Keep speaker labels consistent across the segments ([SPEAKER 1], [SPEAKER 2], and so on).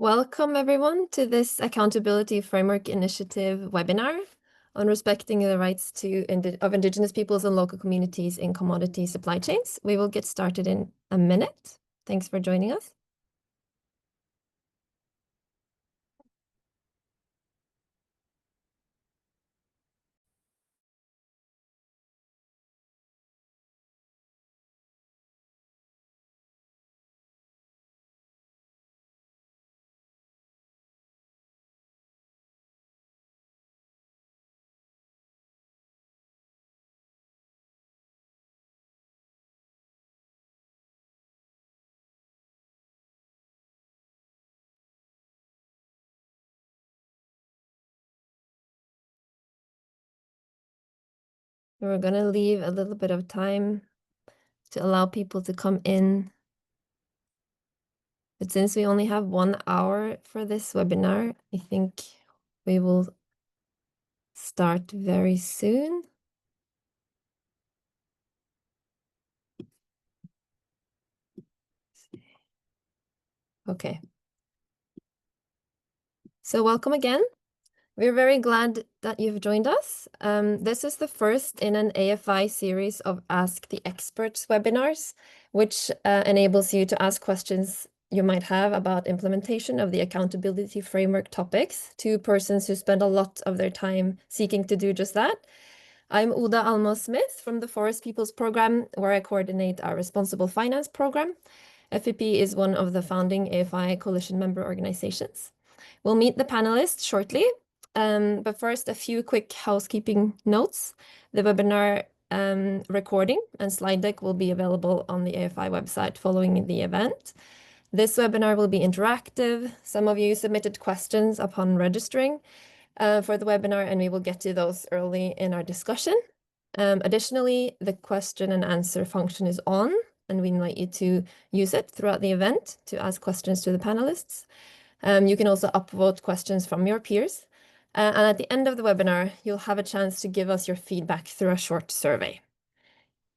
[SPEAKER 1] Welcome, everyone, to this Accountability Framework Initiative webinar on respecting the rights of Indigenous peoples and local communities in commodity supply chains. We will get started in a minute. Thanks for joining us. We're going to leave a little bit of time to allow people to come in. But since we only have 1 hour for this webinar, I think we will start very soon. Okay. So welcome again. We're very glad that you've joined us. This is the first in an AFI series of Ask the Experts webinars, which enables you to ask questions you might have about implementation of the accountability framework topics to persons who spend a lot of their time seeking to do just that. I'm Oda Almos-Smith from the Forest Peoples Program, where I coordinate our Responsible Finance Program. FPIC is one of the founding AFI coalition member organizations. We'll meet the panelists shortly. But first, a few quick housekeeping notes. The webinar recording and slide deck will be available on the AFI website following the event. This webinar will be interactive. Some of you submitted questions upon registering for the webinar, and we will get to those early in our discussion. Additionally, the question and answer function is on, and we invite you to use it throughout the event to ask questions to the panelists. You can also upvote questions from your peers. And at the end of the webinar, you'll have a chance to give us your feedback through a short survey.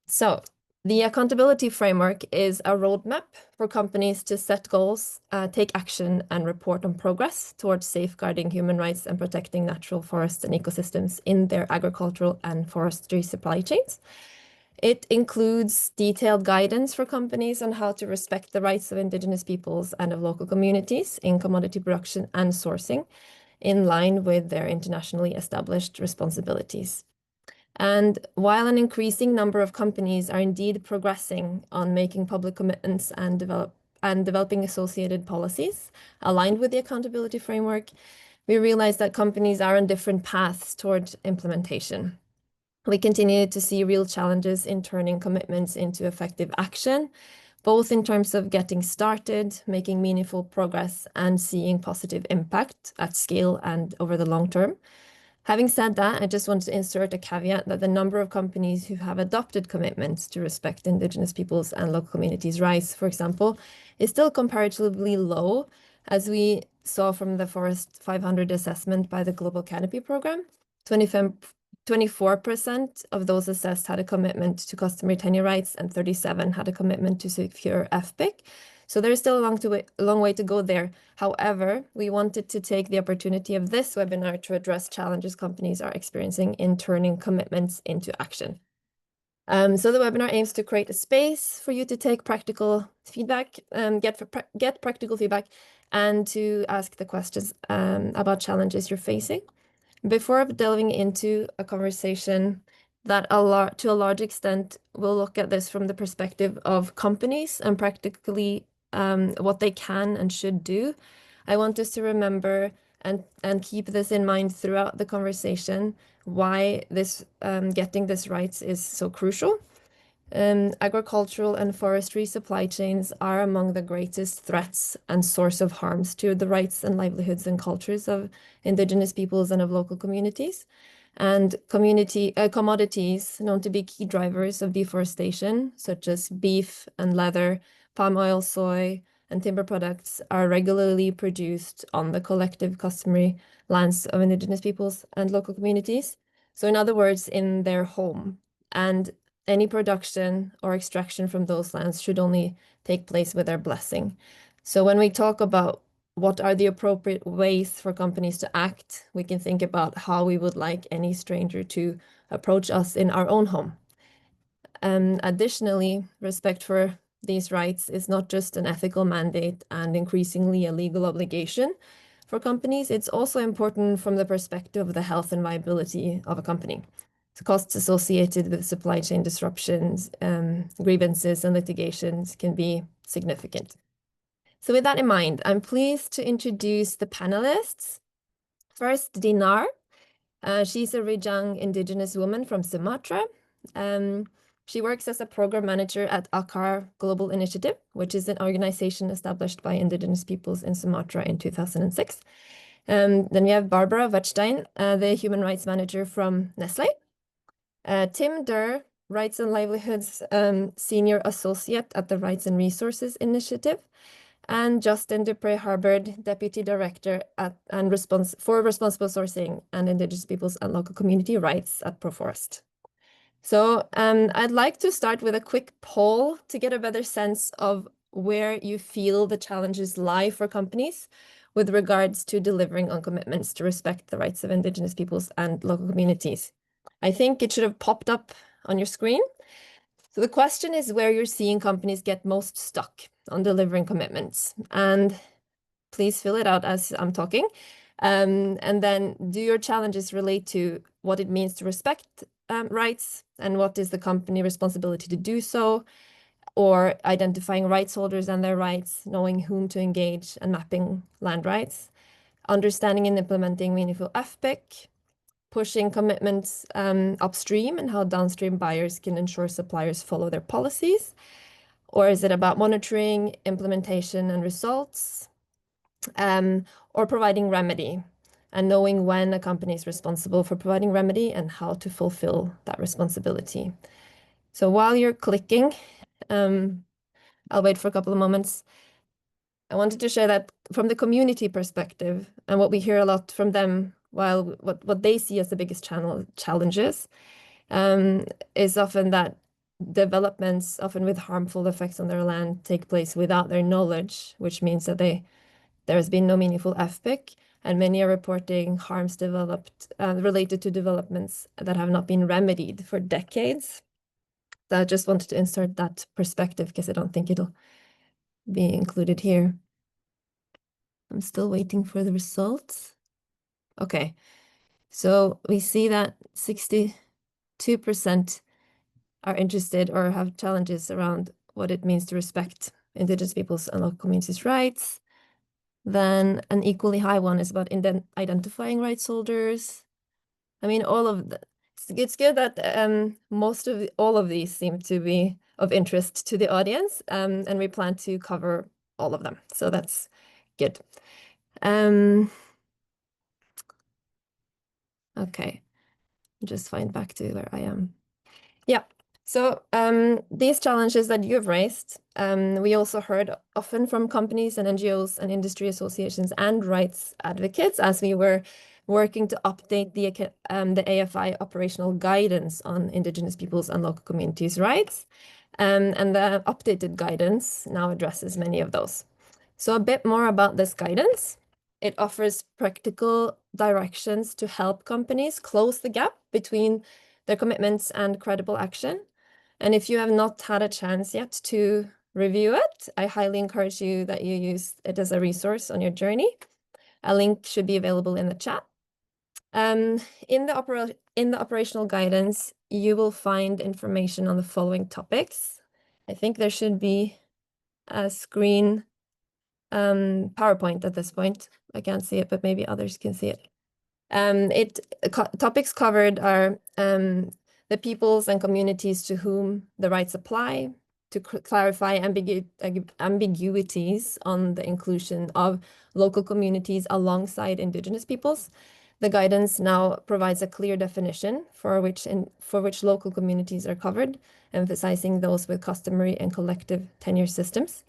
[SPEAKER 1] So the accountability framework is a roadmap for companies to set goals, take action, and report on progress towards safeguarding human rights and protecting natural forests and ecosystems in their agricultural and forestry supply chains. It includes detailed guidance for companies on how to respect the rights of Indigenous peoples and of local communities in commodity production and sourcing, in line with their internationally established responsibilities. And while an increasing number of companies are indeed progressing on making public commitments and developing associated policies aligned with the accountability framework, we realize that companies are on different paths toward implementation. We continue to see real challenges in turning commitments into effective action, both in terms of getting started, making meaningful progress, and seeing positive impact at scale and over the long term. Having said that, I just want to insert a caveat that the number of companies who have adopted commitments to respect Indigenous peoples and local communities' rights, for example, is still comparatively low, as we saw from the Forest 500 assessment by the Global Canopy Program. 24% of those assessed had a commitment to customary tenure rights, and 37% had a commitment to secure FPIC. So there's still a long way to go there. However, we wanted to take the opportunity of this webinar to address challenges companies are experiencing in turning commitments into action. So the webinar aims to create a space for you to take practical feedback, get practical feedback, and to ask the questions about challenges you're facing. Before delving into a conversation that to a large extent will look at this from the perspective of companies and practically what they can and should do, I want us to remember and keep this in mind throughout the conversation, why this getting this rights is so crucial. Agricultural and forestry supply chains are among the greatest threats and source of harms to the rights and livelihoods and cultures of Indigenous peoples and of local communities. And commodities known to be key drivers of deforestation, such as beef and leather, palm oil, soy, and timber products, are regularly produced on the collective customary lands of Indigenous peoples and local communities. So in other words, in their home. And any production or extraction from those lands should only take place with their blessing. So when we talk about what are the appropriate ways for companies to act, we can think about how we would like any stranger to approach us in our own home. Additionally, respect for these rights is not just an ethical mandate and increasingly a legal obligation for companies, it's also important from the perspective of the health and viability of a company. The costs associated with supply chain disruptions, grievances, and litigations can be significant. So with that in mind, I'm pleased to introduce the panelists. First, Dinar. She's a Rejang Indigenous woman from Sumatra. She works as a program manager at ACAR Global Initiative, which is an organization established by Indigenous peoples in Sumatra in 2006. Then we have Barbara Wetstein, the human rights manager from Nestle. Tim Durr, Rights and Livelihoods Senior Associate at the Rights and Resources Initiative. And Justin Dupré-Harbord, Deputy Director for Responsible Sourcing and Indigenous Peoples and Local Community Rights at Proforest. So I'd like to start with a quick poll to get a better sense of where you feel the challenges lie for companies with regards to delivering on commitments to respect the rights of Indigenous peoples and local communities. I think it should have popped up on your screen. So the question is where you're seeing companies get most stuck on delivering commitments. And please fill it out as I'm talking. And then do your challenges relate to what it means to respect rights and what is the company responsibility to do so, or identifying rights holders and their rights, knowing whom to engage and mapping land rights, understanding and implementing meaningful FPIC, pushing commitments upstream and how downstream buyers can ensure suppliers follow their policies? Or is it about monitoring, implementation, and results? Or providing remedy and knowing when a company is responsible for providing remedy and how to fulfill that responsibility? So while you're clicking, I'll wait for a couple of moments. I wanted to share that from the community perspective and what we hear a lot from them, while what they see as the biggest challenges is often that developments, often with harmful effects on their land, take place without their knowledge, which means that there has been no meaningful FPIC, and many are reporting harms developed related to developments that have not been remedied for decades. So I just wanted to insert that perspective because I don't think it'll be included here. I'm still waiting for the results. Okay, so we see that 62% are interested or have challenges around what it means to respect Indigenous peoples and local communities' rights. Then an equally high one is about identifying rights holders. I mean, it's good that all of these seem to be of interest to the audience, and we plan to cover all of them. So that's good. Okay, just find back to where I am. Yeah. So these challenges that you've raised, we also heard often from companies and NGOs and industry associations and rights advocates as we were working to update the AFI operational guidance on Indigenous peoples and local communities' rights. And the updated guidance now addresses many of those. So a bit more about this guidance. It offers practical directions to help companies close the gap between their commitments and credible action. And if you have not had a chance yet to review it, I highly encourage you that you use it as a resource on your journey. A link should be available in the chat. In the operational guidance, you will find information on the following topics. I think there should be a screen PowerPoint at this point. I can't see it, but maybe others can see it. Topics covered are the peoples and communities to whom the rights apply, to clarify ambiguities on the inclusion of local communities alongside Indigenous peoples. The guidance now provides a clear definition for which local communities are covered, emphasizing those with customary and collective tenure systems.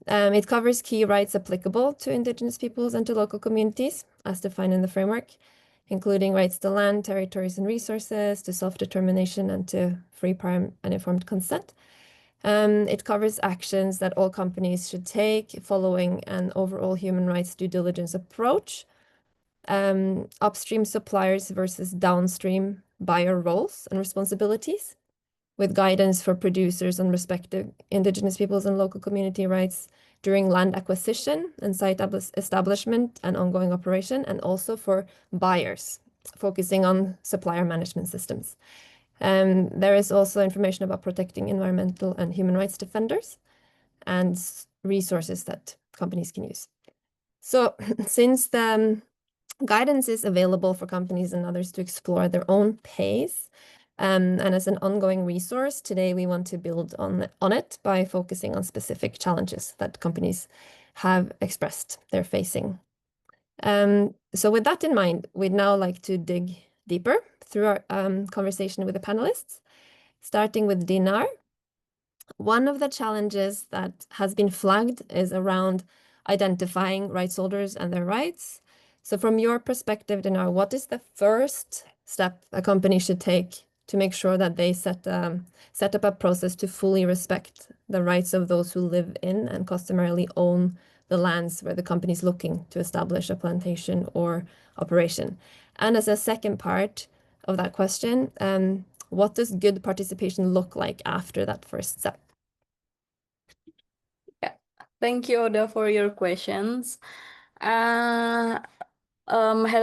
[SPEAKER 1] It covers key rights applicable to Indigenous peoples and to local communities, as defined in the framework, including rights to land, territories, and resources, to self-determination, and to free, prior, and informed consent. It covers actions that all companies should take following an overall human rights due diligence approach, upstream suppliers versus downstream buyer roles and responsibilities, with guidance for producers on respective Indigenous peoples and local community rights during land acquisition and site establishment and ongoing operation, and also for buyers, focusing on supplier management systems. There is also information about protecting environmental and human rights defenders and resources that companies can use. So since the guidance is available for companies and others to explore at their own pace, and as an ongoing resource, today we want to build on it by focusing on specific challenges that companies have expressed they're facing. So with that in mind, we'd now like to dig deeper through our conversation with the panelists, starting with Dinar. One of the challenges that has been flagged is around identifying rights holders and their rights. So from your perspective, Dinar, what is the first step a company should take to make sure that they set up a process to fully respect the rights of those who live in and customarily own the lands where the company is looking to establish a plantation or operation? And as a second part of that question, what does good participation look like after that first step?
[SPEAKER 2] Yeah, thank you, Oda, for your questions. Hello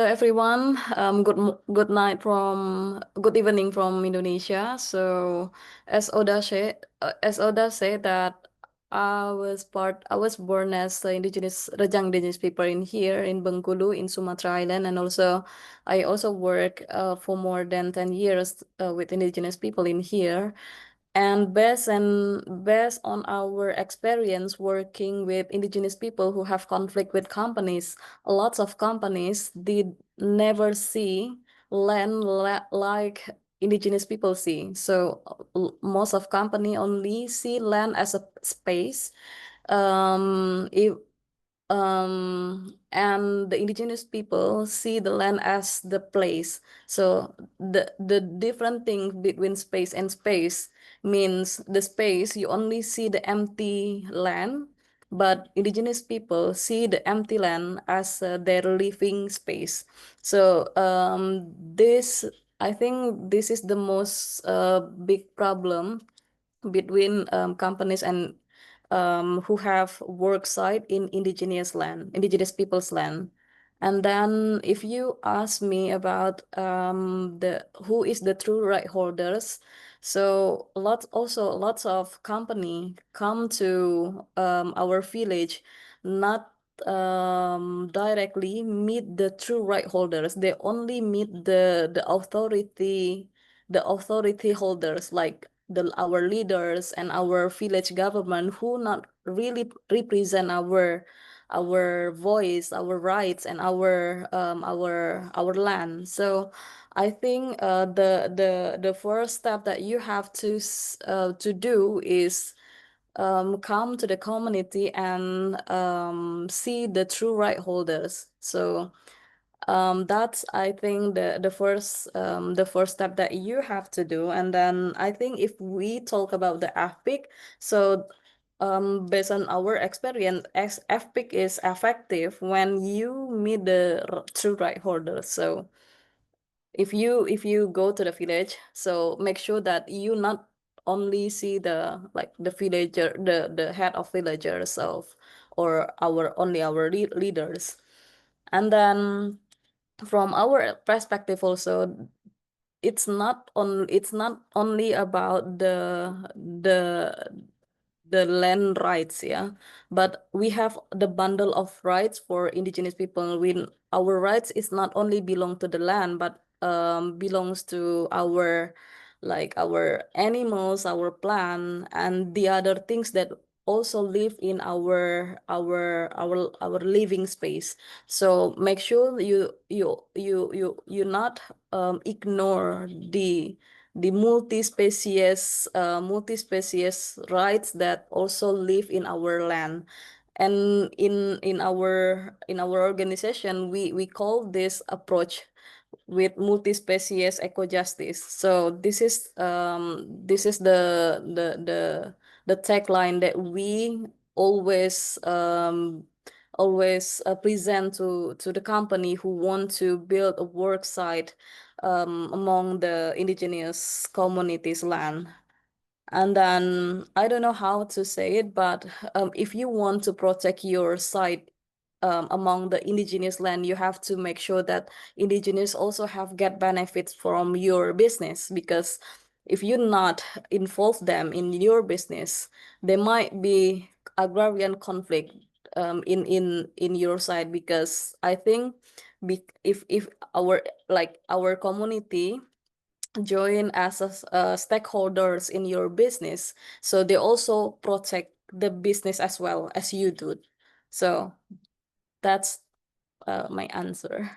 [SPEAKER 2] everyone. Good evening from Indonesia. So, as Oda said that I was born as the Rejang Indigenous people in here in Bengkulu in Sumatra Island, and also I also work for more than 10 years with Indigenous people in here. And based on our experience working with Indigenous people who have conflict with companies, lots of companies did never see land like Indigenous people see. So most of company only see land as a space. If and the Indigenous people see the land as the place. So the different thing between space and space means the space you only see the empty land, but Indigenous people see the empty land as their living space. So this I think this is the most big problem between companies and who have work site in Indigenous people's land. And then if you ask me about the who is the true right holders, so lots of company come to our village, not directly meet the true right holders. They only meet the authority holders, like our leaders and our village government, who not really represent our voice, our rights, and our land. So I think the first step that you have to do is come to the community and see the true right holders. So that's I think the first step that you have to do. And then I think if we talk about the FPIC, so based on our experience, FPIC is effective when you meet the true right holders. So if you go to the village, so make sure that you not only see the the villager, the head of villagers of or our leaders. And then from our perspective also, it's not only about the land rights, yeah, but we have the bundle of rights for Indigenous people. When our rights is not only belong to the land, but belongs to our our animals, our plant, and the other things that also live in our living space. So make sure you not ignore the multi-species rights that also live in our land. And in our organization, we call this approach with multi-species eco-justice. So this is the tagline that we always present to the company who want to build a work site among the indigenous communities land. And then I don't know how to say it, but if you want to protect your site among the indigenous land, you have to make sure that indigenous also have get benefits from your business, because if you not involve them in your business, there might be agrarian conflict in your side. Because I think if our community join as stakeholders in your business, so they also protect the business as well as you do. So that's my answer.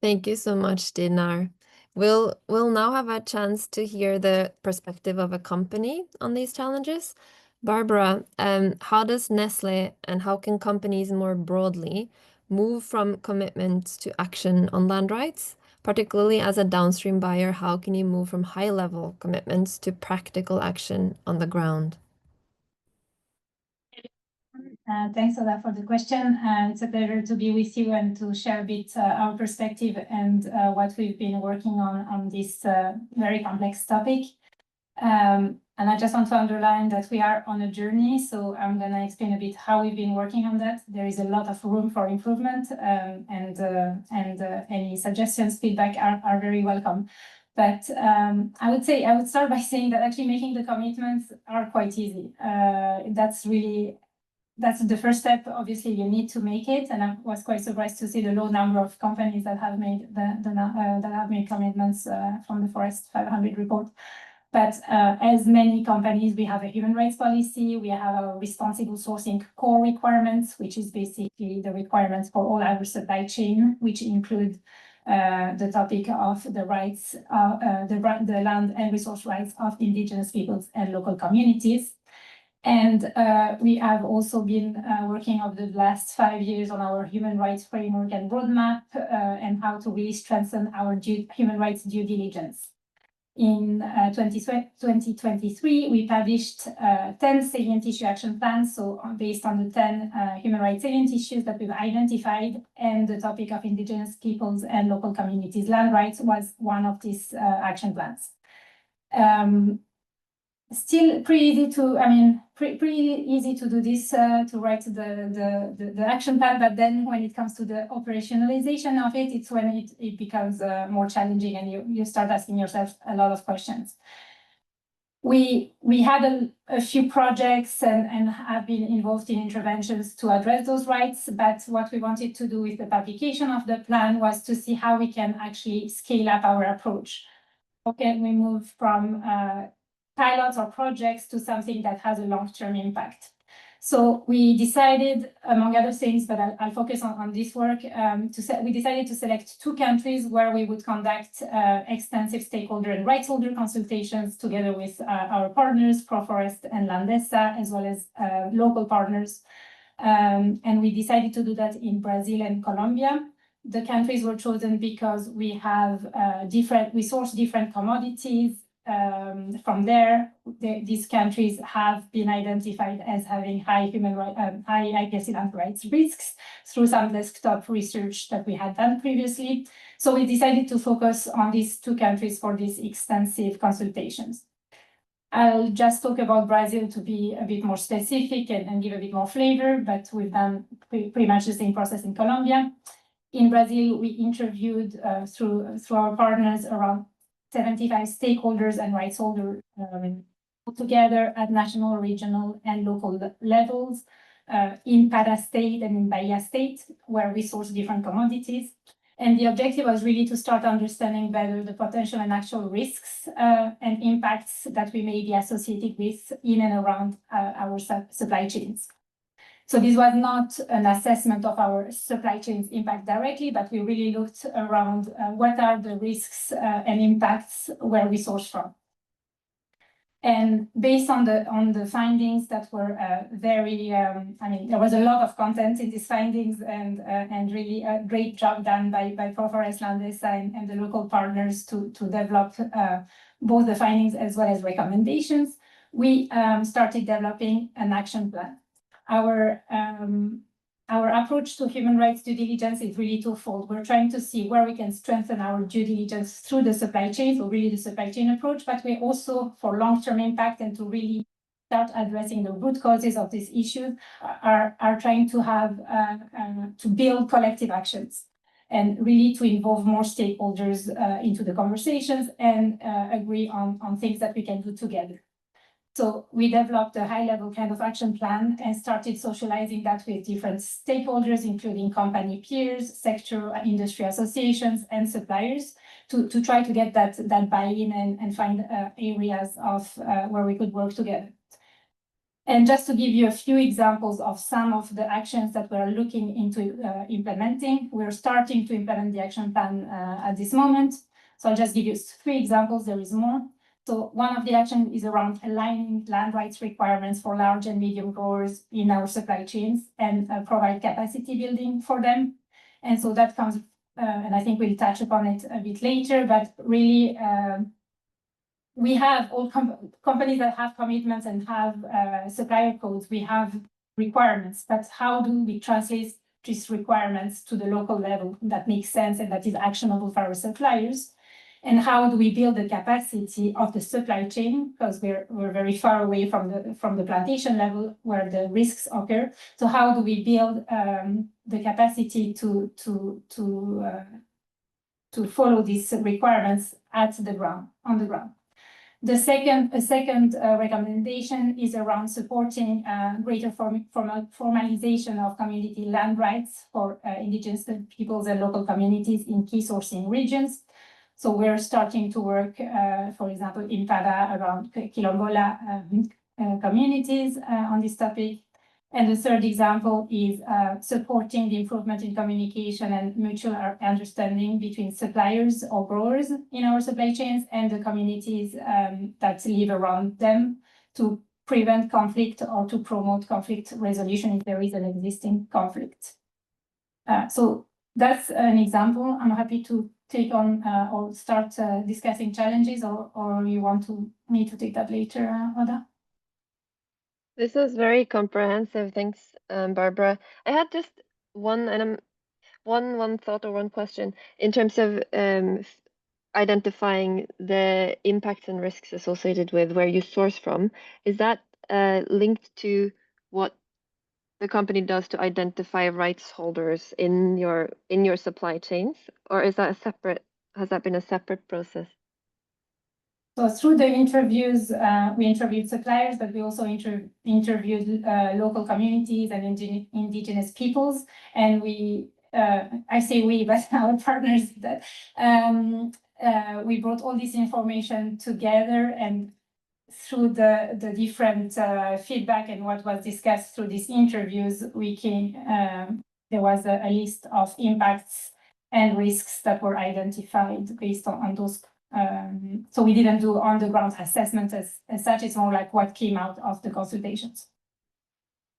[SPEAKER 1] Thank you so much, Dinar. We'll now have a chance to hear the perspective of a company on these challenges. Barbara, how does Nestle and how can companies more broadly move from commitments to action on land rights? Particularly as a downstream buyer, how can you move from high-level commitments to practical action on the ground?
[SPEAKER 3] Thanks a lot for the question. It's a pleasure to be with you and to share a bit our perspective and what we've been working on this very complex topic. And I just want to underline that we are on a journey, so I'm going to explain a bit how we've been working on that. There is a lot of room for improvement, and any suggestions, feedback are very welcome. But I would start by saying that actually making the commitments are quite easy. That's the first step. Obviously, you need to make it, and I was quite surprised to see the low number of companies that have made commitments from the Forest 500 report. But as many companies, we have a human rights policy. We have a responsible sourcing core requirements, which is basically the requirements for all our supply chain, which include the topic of the rights, the land and resource rights of indigenous peoples and local communities. And we have also been working over the last 5 years on our human rights framework and roadmap, and how to really strengthen our human rights due diligence. In 2023, we published 10 salient issue action plans, so based on the 10 human rights salient issues that we've identified, and the topic of indigenous peoples and local communities land rights was one of these action plans. Still pretty easy to do this, to write the action plan, but then when it comes to the operationalization of it, it's when it becomes more challenging, and you start asking yourself a lot of questions. We had a few projects and have been involved in interventions to address those rights, but what we wanted to do with the publication of the plan was to see how we can actually scale up our approach. How can we move from pilots or projects to something that has a long-term impact? So we decided, among other things, but I'll focus on this work, we decided to select 2 countries where we would conduct extensive stakeholder and rights holder consultations together with our partners, ProForest and Landesa, as well as local partners. And we decided to do that in Brazil and Colombia. The countries were chosen because we have we source different commodities. From there, these countries have been identified as having high land rights risks through some desktop research that we had done previously. So we decided to focus on these 2 countries for these extensive consultations. I'll just talk about Brazil to be a bit more specific and give a bit more flavor, but we've done pretty much the same process in Colombia. In Brazil, we interviewed through our partners around 75 stakeholders and rights holders together at national, regional, and local levels in Pará State and in Bahia State, where we source different commodities. And the objective was really to start understanding better the potential and actual risks and impacts that we may be associated with in and around our supply chains. So this was not an assessment of our supply chain's impact directly, but we really looked around what are the risks and impacts where we source from. And based on the findings that were there was a lot of content in these findings, and really a great job done by ProForest, Landesa, and the local partners to develop both the findings as well as recommendations. we started developing an action plan. Our approach to human rights due diligence is really twofold. We're trying to see where we can strengthen our due diligence through the supply chain, so really the supply chain approach, but we also, for long-term impact and to really start addressing the root causes of this issue, are trying to have to build collective actions and really to involve more stakeholders into the conversations and agree on things that we can do together. So we developed a high-level kind of action plan and started socializing that with different stakeholders, including company peers, sector, industry associations, and suppliers, to try to get that buy-in and find areas of where we could work together. And just to give you a few examples of some of the actions that we're looking into implementing, we're starting to implement the action plan at this moment. So I'll just give you 3 examples, there is more. So one of the actions is around aligning land rights requirements for large and medium growers in our supply chains and provide capacity building for them. And so that comes, and I think we'll touch upon it a bit later, but really we have all companies that have commitments and have supplier codes, we have requirements, but how do we translate these requirements to the local level that makes sense and that is actionable for our suppliers? And how do we build the capacity of the supply chain? Because we're very far away from the plantation level where the risks occur. So how do we build the capacity to follow these requirements on the ground? The second recommendation is around supporting greater formalization of community land rights for Indigenous peoples and local communities in key sourcing regions. So we're starting to work, for example, in Para around Quilombola communities on this topic. And the third example is supporting the improvement in communication and mutual understanding between suppliers or growers in our supply chains and the communities that live around them to prevent conflict or to promote conflict resolution if there is an existing conflict. So that's an example. I'm happy to take on or start discussing challenges, or you want me to take that later, Oda?
[SPEAKER 1] This was very comprehensive. Thanks, Barbara. I had just one thought or one question in terms of identifying the impacts and risks associated with where you source from. Is that linked to what the company does to identify rights holders in your supply chains, or is that has that been a separate process?
[SPEAKER 3] So through the interviews, we interviewed suppliers, but we also interviewed local communities and indigenous peoples. And I say we, but our partners, that we brought all this information together, and through the different feedback and what was discussed through these interviews, there was a list of impacts and risks that were identified based on those. So we didn't do on-the-ground assessment as such. It's more like what came out of the consultations.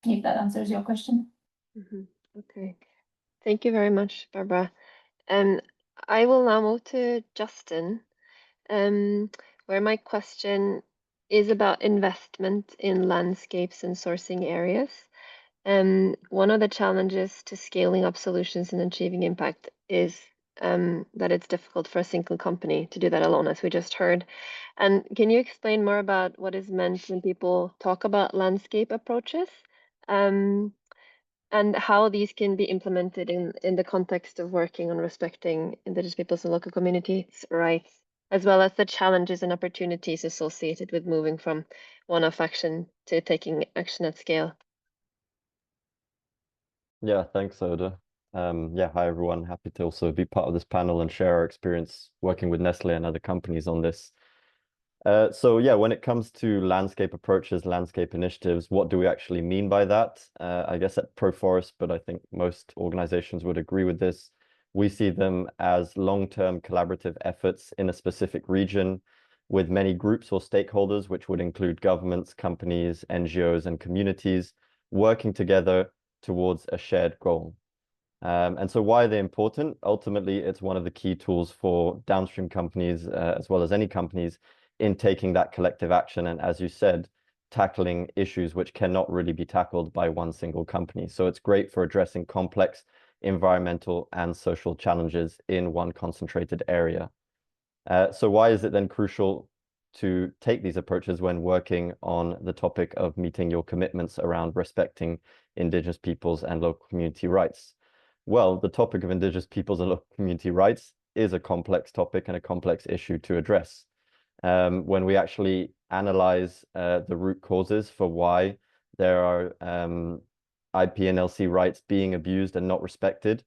[SPEAKER 3] If that answers your question.
[SPEAKER 1] Mm-hmm. Okay. Thank you very much, Barbara. I will now move to Justin, where my question is about investment in landscapes and sourcing areas. One of the challenges to scaling up solutions and achieving impact is that it's difficult for a single company to do that alone, as we just heard. And can you explain more about what is meant when people talk about landscape approaches, and how these can be implemented in the context of working on respecting Indigenous peoples and local communities' rights, as well as the challenges and opportunities associated with moving from one-off action to taking action at scale?
[SPEAKER 4] Yeah, thanks, Oda. Hi everyone. Happy to also be part of this panel and share our experience working with Nestle and other companies on this. When it comes to landscape approaches, landscape initiatives, what do we actually mean by that? I guess at ProForest, but I think most organizations would agree with this. We see them as long-term collaborative efforts in a specific region with many groups or stakeholders, which would include governments, companies, NGOs, and communities working together towards a shared goal. And so why are they important? Ultimately, it's one of the key tools for downstream companies, as well as any companies, in taking that collective action. And as you said, tackling issues which cannot really be tackled by one single company. So it's great for addressing complex environmental and social challenges in one concentrated area. So why is it then crucial to take these approaches when working on the topic of meeting your commitments around respecting Indigenous peoples and local community rights? Well, the topic of Indigenous peoples and local community rights is a complex topic and a complex issue to address. When we actually analyze the root causes for why there are IP and LC rights being abused and not respected,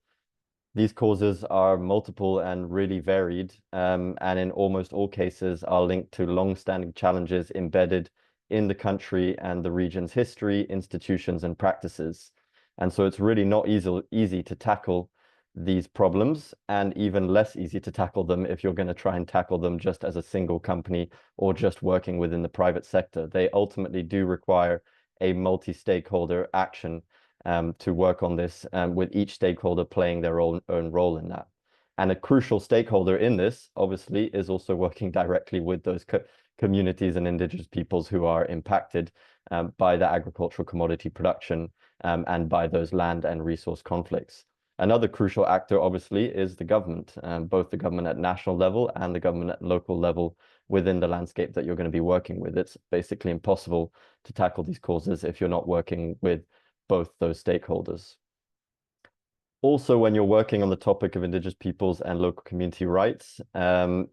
[SPEAKER 4] these causes are multiple and really varied, and in almost all cases are linked to long-standing challenges embedded in the country and the region's history, institutions, and practices. And so it's really not easy to tackle these problems, and even less easy to tackle them if you're going to try and tackle them just as a single company or just working within the private sector. They ultimately do require a multi-stakeholder action to work on this, with each stakeholder playing their own role in that. And a crucial stakeholder in this, obviously, is also working directly with those communities and Indigenous peoples who are impacted by the agricultural commodity production and by those land and resource conflicts. Another crucial actor, obviously, is the government, both the government at national level and the government at local level within the landscape that you're going to be working with. It's basically impossible to tackle these causes if you're not working with both those stakeholders. Also, when you're working on the topic of Indigenous peoples and local community rights, in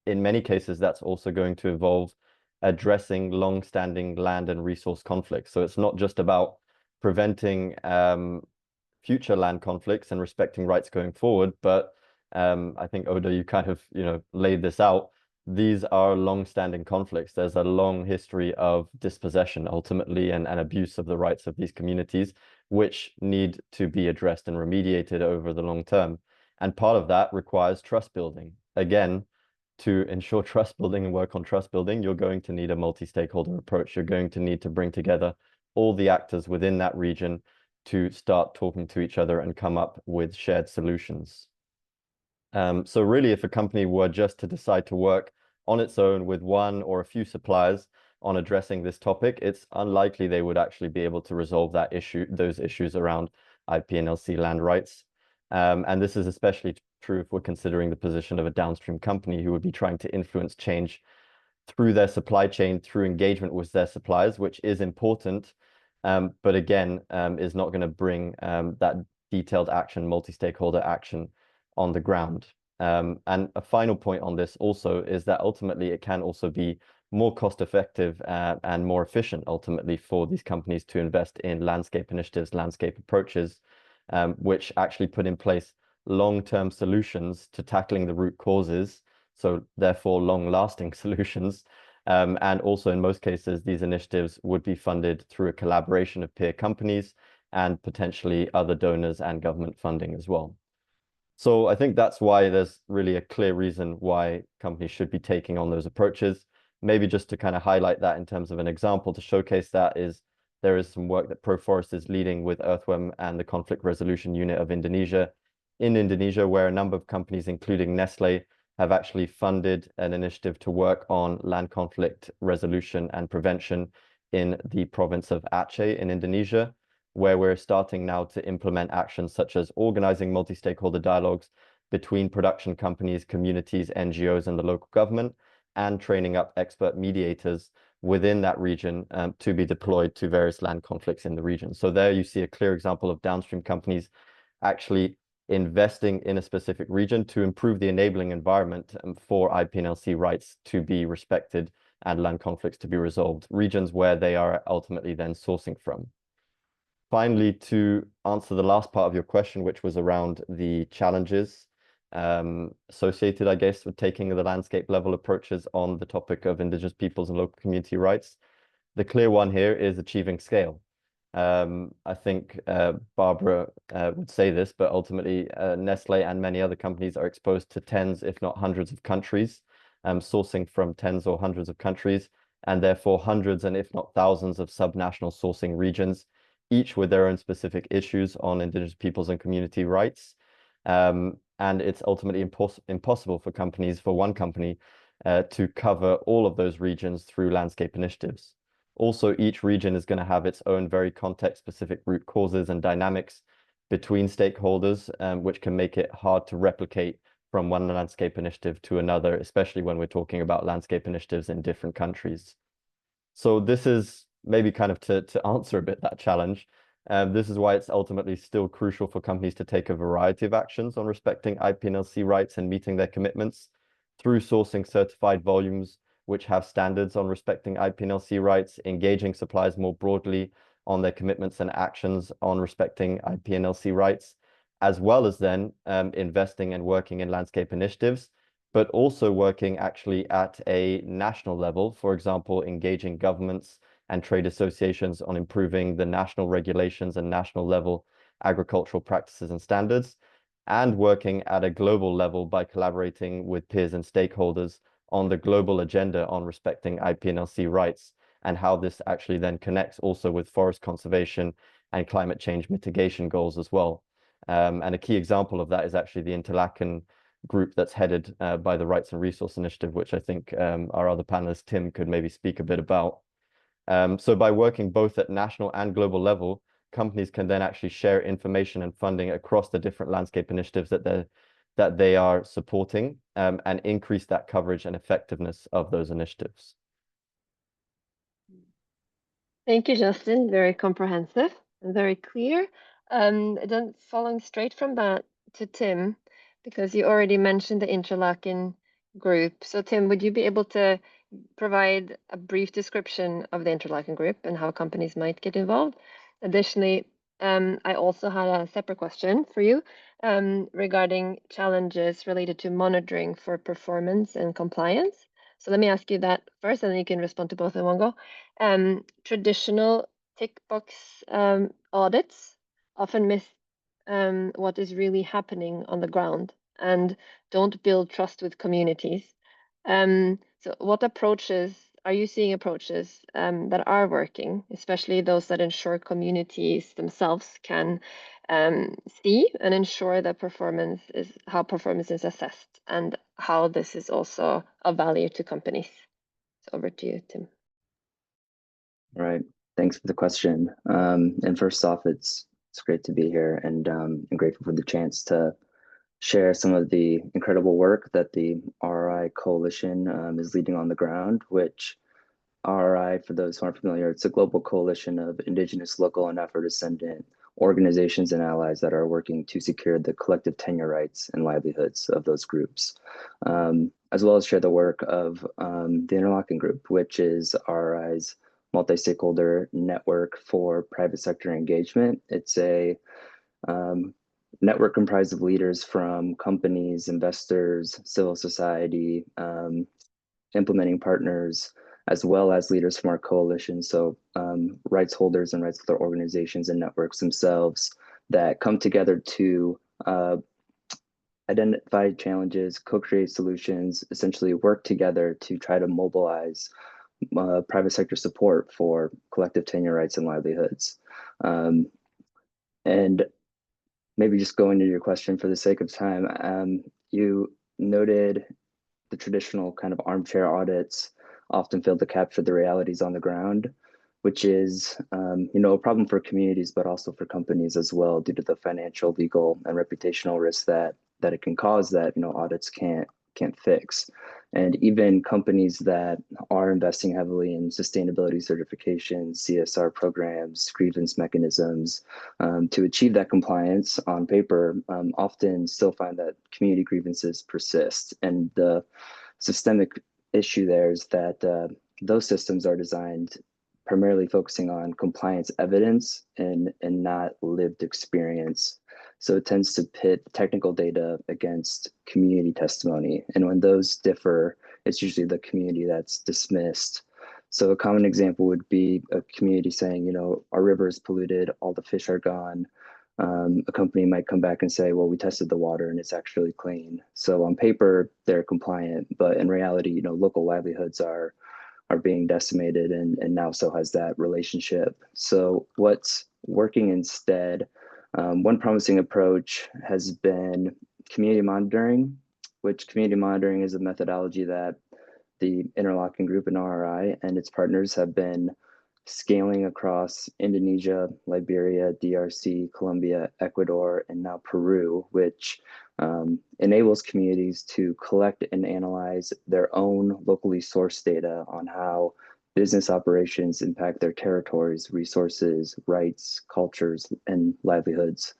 [SPEAKER 4] many cases, that's also going to involve addressing long-standing land and resource conflicts. So it's not just about preventing future land conflicts and respecting rights going forward, but I think, Oda, you kind of laid this out. These are long-standing conflicts. There's a long history of dispossession, ultimately, and abuse of the rights of these communities, which need to be addressed and remediated over the long term. And part of that requires trust building. Again, to ensure trust building and work on trust building, you're going to need a multi-stakeholder approach. You're going to need to bring together all the actors within that region to start talking to each other and come up with shared solutions. So really, if a company were just to decide to work on its own with one or a few suppliers on addressing this topic, it's unlikely they would actually be able to resolve those issues around IP and LC land rights. And this is especially true if we're considering the position of a downstream company who would be trying to influence change through their supply chain, through engagement with their suppliers, which is important, but again, is not going to bring that detailed action, multi-stakeholder action on the ground. And a final point on this also is that ultimately it can also be more cost effective and more efficient ultimately for these companies to invest in landscape initiatives, landscape approaches, which actually put in place long-term solutions to tackling the root causes, so therefore long-lasting solutions. And also in most cases, these initiatives would be funded through a collaboration of peer companies and potentially other donors and government funding as well. So I think that's why there's really a clear reason why companies should be taking on those approaches. Maybe just to kind of highlight that in terms of an example to showcase that is, there is some work that ProForest is leading with Earthworm and the Conflict Resolution Unit of Indonesia, where a number of companies, including Nestle, have actually funded an initiative to work on land conflict resolution and prevention in the province of Aceh in Indonesia, where we're starting now to implement actions such as organizing multi-stakeholder dialogues between production companies, communities, NGOs, and the local government, and training up expert mediators within that region to be deployed to various land conflicts in the region. So there you see a clear example of downstream companies actually investing in a specific region to improve the enabling environment for IP and LC rights to be respected and land conflicts to be resolved, regions where they are ultimately then sourcing from. Finally, to answer the last part of your question, which was around the challenges associated, I guess, with taking the landscape level approaches on the topic of Indigenous peoples and local community rights, the clear one here is achieving scale. I think Barbara would say this, but ultimately Nestle and many other companies are exposed to tens, if not hundreds of countries, sourcing from tens or hundreds of countries, and therefore hundreds and if not thousands of subnational sourcing regions, each with their own specific issues on Indigenous peoples and community rights. And it's ultimately impossible for one company to cover all of those regions through landscape initiatives. Also, each region is going to have its own very context-specific root causes and dynamics between stakeholders, which can make it hard to replicate from one landscape initiative to another, especially when we're talking about landscape initiatives in different countries. So this is maybe kind of to answer a bit that challenge. This is why it's ultimately still crucial for companies to take a variety of actions on respecting IP&LC rights and meeting their commitments through sourcing certified volumes which have standards on respecting IP&LC rights, engaging suppliers more broadly on their commitments and actions on respecting IP&LC rights, as well as then investing and working in landscape initiatives, but also working actually at a national level, for example, engaging governments and trade associations on improving the national regulations and national level agricultural practices and standards, and working at a global level by collaborating with peers and stakeholders on the global agenda on respecting IP&LC rights, and how this actually then connects also with forest conservation and climate change mitigation goals as well. And a key example of that is actually the Interlaken group that's headed by the Rights and Resource Initiative, which I think our other panelist, Tim, could maybe speak a bit about. So by working both at national and global level, companies can then actually share information and funding across the different landscape initiatives that they are supporting, and increase that coverage and effectiveness of those initiatives.
[SPEAKER 1] Thank you, Justin. Very comprehensive and very clear. Then following straight from that to Tim, because you already mentioned the Interlaken group. So Tim, would you be able to provide a brief description of the Interlaken group and how companies might get involved? Additionally, I also had a separate question for you regarding challenges related to monitoring for performance and compliance. So let me ask you that first, and then you can respond to both in one go. Traditional tick box audits often miss what is really happening on the ground and don't build trust with communities. So what approaches are you seeing that are working, especially those that ensure communities themselves can see and ensure that how performance is assessed and how this is also of value to companies? So over to you, Tim.
[SPEAKER 5] All right, thanks for the question. And first off, it's great to be here, and I'm grateful for the chance to share some of the incredible work that the RI Coalition is leading on the ground, which RI, for those who aren't familiar, it's a global coalition of Indigenous, local, and Afro-descendant organizations and allies that are working to secure the collective tenure rights and livelihoods of those groups, as well as share the work of the Interlaken Group, which is RI's multi-stakeholder network for private sector engagement. It's a network comprised of leaders from companies, investors, civil society, implementing partners, as well as leaders from our coalition. So rights holders and rights holder organizations and networks themselves that come together to identify challenges, co-create solutions, essentially work together to try to mobilize private sector support for collective tenure rights and livelihoods. And maybe just going to your question for the sake of time, you noted the traditional kind of armchair audits often fail to capture the realities on the ground, which is a problem for communities, but also for companies as well, due to the financial, legal, and reputational risks that it can cause that audits can't fix. And even companies that are investing heavily in sustainability certifications, CSR programs, grievance mechanisms to achieve that compliance on paper, often still find that community grievances persist. And the systemic issue there is that those systems are designed primarily focusing on compliance evidence and not lived experience. So it tends to pit technical data against community testimony. And when those differ, it's usually the community that's dismissed. So a common example would be a community saying, our river is polluted, all the fish are gone. A company might come back and say, well, we tested the water and it's actually clean. So on paper, they're compliant, but in reality, local livelihoods are being decimated, and now so has that relationship. So what's working instead? One promising approach has been community monitoring, which community monitoring is a methodology that the Interlaken Group and RI and its partners have been scaling across Indonesia, Liberia, DRC, Colombia, Ecuador, and now Peru, which enables communities to collect and analyze their own locally sourced data on how business operations impact their territories, resources, rights, cultures, and livelihoods.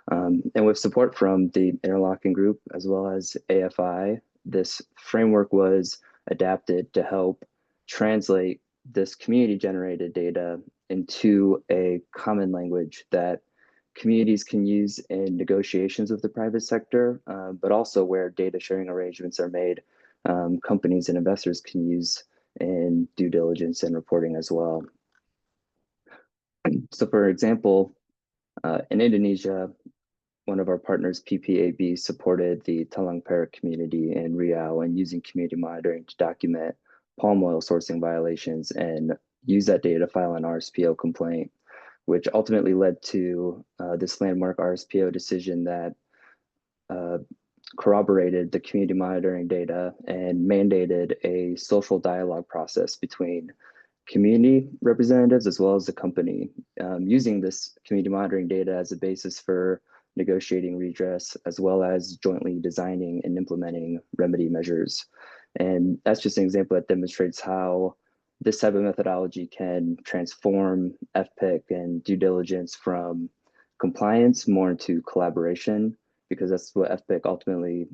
[SPEAKER 5] And with support from the Interlocking Group as well as AFI, this framework was adapted to help translate this community-generated data into a common language that communities can use in negotiations with the private sector, but also where data sharing arrangements are made, companies and investors can use in due diligence and reporting as well. So for example, in Indonesia, one of our partners, PPAB, supported the Talang Perak community in Riau and using community monitoring to document palm oil sourcing violations and use that data to file an RSPO complaint, which ultimately led to this landmark RSPO decision that corroborated the community monitoring data and mandated a social dialogue process between community representatives as well as the company, using this community monitoring data as a basis for negotiating redress, as well as jointly designing and implementing remedy measures. And that's just an example that demonstrates how this type of methodology can transform FPIC and due diligence from compliance more into collaboration, because that's what FPIC ultimately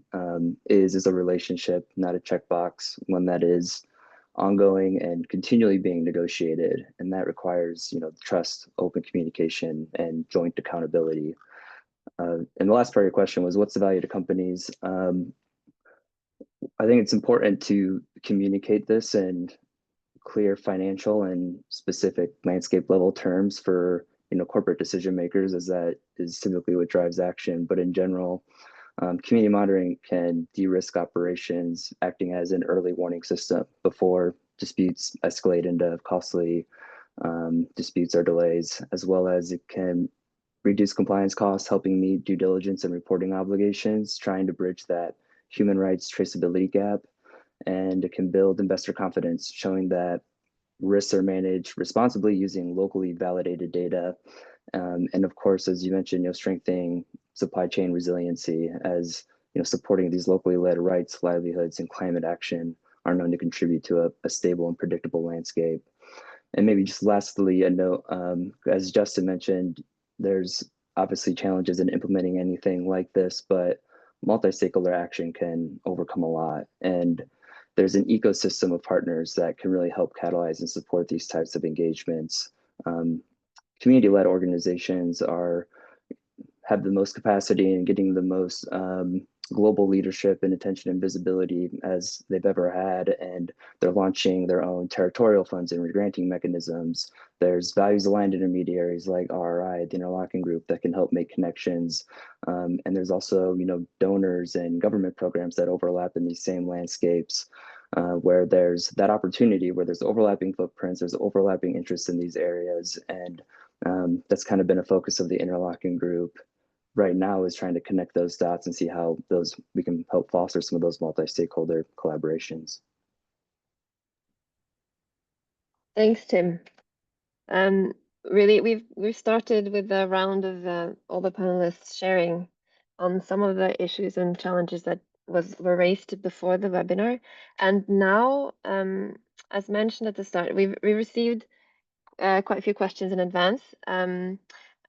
[SPEAKER 5] is a relationship, not a checkbox, one that is ongoing and continually being negotiated. And that requires, trust, open communication, and joint accountability. And the last part of your question was, what's the value to companies? I think it's important to communicate this in clear financial and specific landscape level terms for corporate decision makers, as that is typically what drives action. But in general, community monitoring can de-risk operations, acting as an early warning system before disputes escalate into costly disputes or delays, as well as it can reduce compliance costs, helping meet due diligence and reporting obligations, trying to bridge that human rights traceability gap. And it can build investor confidence, showing that risks are managed responsibly using locally validated data. And of course, as you mentioned, strengthening supply chain resiliency, as supporting these locally led rights, livelihoods, and climate action are known to contribute to a stable and predictable landscape. And maybe just lastly, a note, as Justin mentioned, there's obviously challenges in implementing anything like this, but multi-stakeholder action can overcome a lot. And there's an ecosystem of partners that can really help catalyze and support these types of engagements. Community-led organizations have the most capacity and getting the most global leadership and attention and visibility as they've ever had, and they're launching their own territorial funds and regranting mechanisms. There's values-aligned intermediaries like RRI, the Interlocking Group, that can help make connections. And there's also, donors and government programs that overlap in these same landscapes, where there's that opportunity, where there's overlapping footprints, there's overlapping interests in these areas. And that's kind of been a focus of the Interlocking Group right now, is trying to connect those dots and see how we can help foster some of those multi-stakeholder collaborations.
[SPEAKER 1] Thanks, Tim. Really, we've started with a round of all the panelists sharing on some of the issues and challenges that were raised before the webinar. And now, as mentioned at the start, we received quite a few questions in advance, and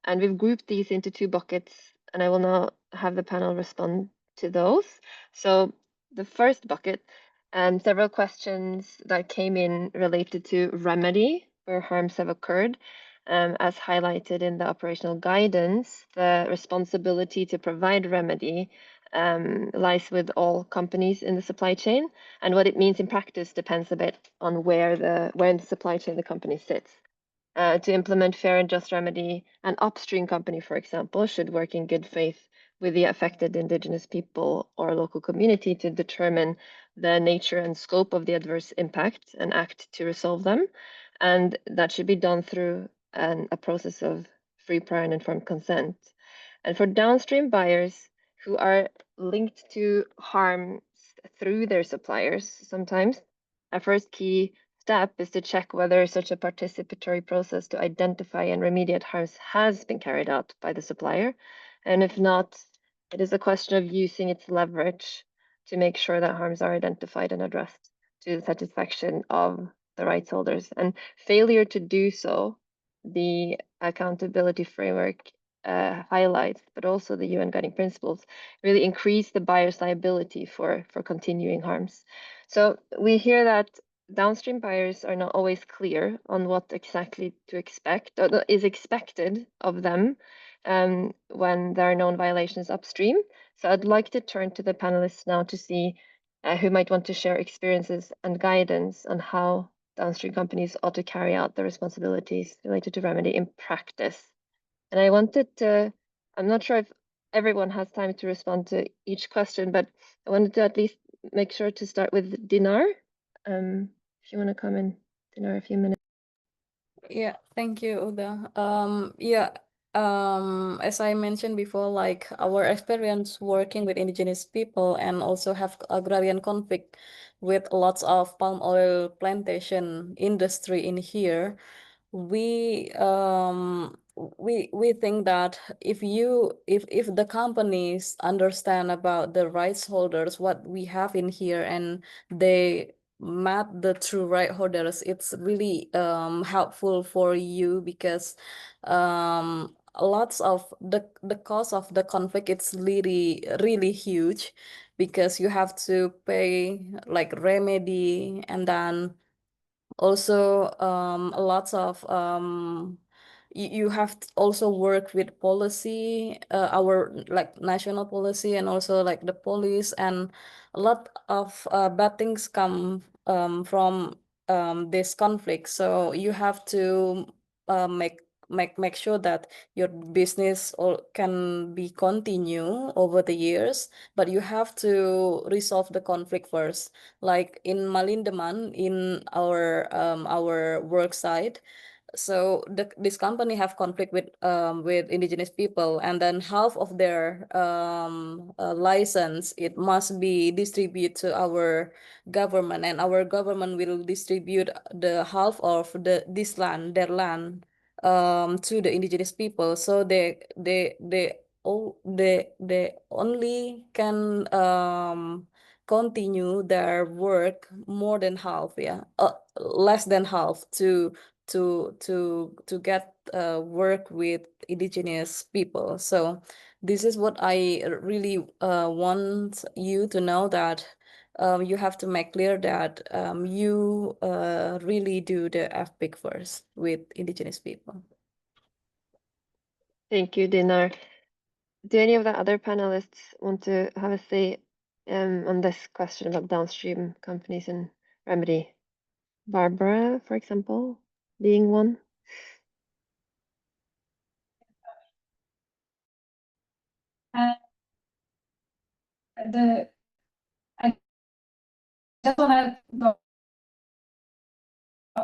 [SPEAKER 1] we've grouped these into two buckets, and I will now have the panel respond to those. So the first bucket, several questions that came in related to remedy where harms have occurred. As highlighted in the operational guidance, the responsibility to provide remedy lies with all companies in the supply chain, and what it means in practice depends a bit on where in the supply chain the company sits. To implement fair and just remedy, an upstream company, for example, should work in good faith with the affected Indigenous people or local community to determine the nature and scope of the adverse impact and act to resolve them. And that should be done through a process of free, prior, and informed consent. And for downstream buyers who are linked to harms through their suppliers, sometimes a first key step is to check whether such a participatory process to identify and remediate harms has been carried out by the supplier. And if not, it is a question of using its leverage to make sure that harms are identified and addressed to the satisfaction of the rights holders. And failure to do so, the accountability framework highlights, but also the UN guiding principles, really increase the buyer's liability for continuing harms. So we hear that downstream buyers are not always clear on what exactly to expect or is expected of them when there are known violations upstream. So I'd like to turn to the panelists now to see who might want to share experiences and guidance on how downstream companies ought to carry out their responsibilities related to remedy in practice. And I wanted to, I'm not sure if everyone has time to respond to each question, but I wanted to at least make sure to start with Dinar. If you want to come in, Dinar, a few minutes.
[SPEAKER 2] Yeah, thank you, Uda. As I mentioned before, like our experience working with indigenous people and also have agrarian conflict with lots of palm oil plantation industry in here, we think that if the companies understand about the rights holders, what we have in here, and they map the true right holders, it's really helpful for you, because lots of the cost of the conflict, it's really huge, because you have to pay like remedy, and then also lots of you have to also work with policy, our like national policy, and also like the police, and a lot of bad things come from this conflict. So you have to make sure that your business can be continue over the years, but you have to resolve the conflict first. Like in Malindeman, in our work site, so this company have conflict with indigenous people, and then half of their license, it must be distributed to our government, and our government will distribute the half of this land, their land, to the indigenous people. So they only can continue their work more than half, less than half, to get work with indigenous people. So this is what I really want you to know, that you have to make clear that you really do the FPIC first with indigenous people.
[SPEAKER 1] Thank you, Dinar. Do any of the other panelists want to have a say on this question about downstream companies and remedy? Barbara, for example, being one.
[SPEAKER 3] I just want to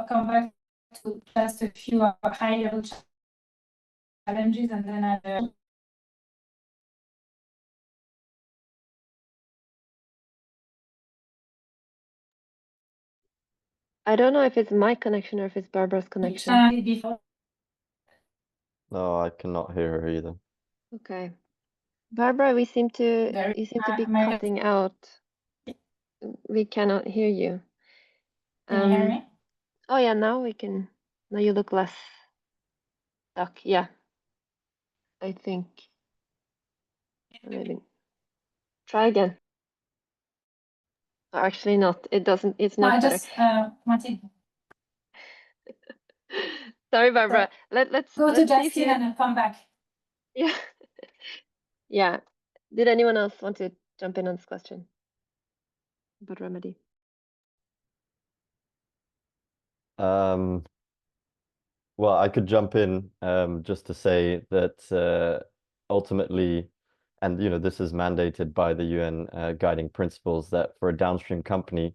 [SPEAKER 3] come back to just a few high-level challenges, and then
[SPEAKER 1] I don't know if it's my connection or if it's Barbara's connection.
[SPEAKER 3] before.
[SPEAKER 4] No, I cannot hear her either.
[SPEAKER 1] Okay. Barbara, you seem to be
[SPEAKER 3] my-
[SPEAKER 1] cutting out. We cannot hear you.
[SPEAKER 3] Can you hear me?
[SPEAKER 1] Oh yeah, now you look less stuck. Yeah. I think. Maybe. Try again. Oh, actually not. It's
[SPEAKER 3] No,
[SPEAKER 1] not
[SPEAKER 3] I
[SPEAKER 1] better.
[SPEAKER 3] just wanted
[SPEAKER 1] Sorry, Barbara. Let's
[SPEAKER 3] go to
[SPEAKER 1] see if
[SPEAKER 3] Justin
[SPEAKER 1] you.
[SPEAKER 3] and then come back.
[SPEAKER 1] Yeah. Yeah. Did anyone else want to jump in on this question about remedy?
[SPEAKER 4] Well, I could jump in just to say that ultimately, and this is mandated by the UN guiding principles, that for a downstream company,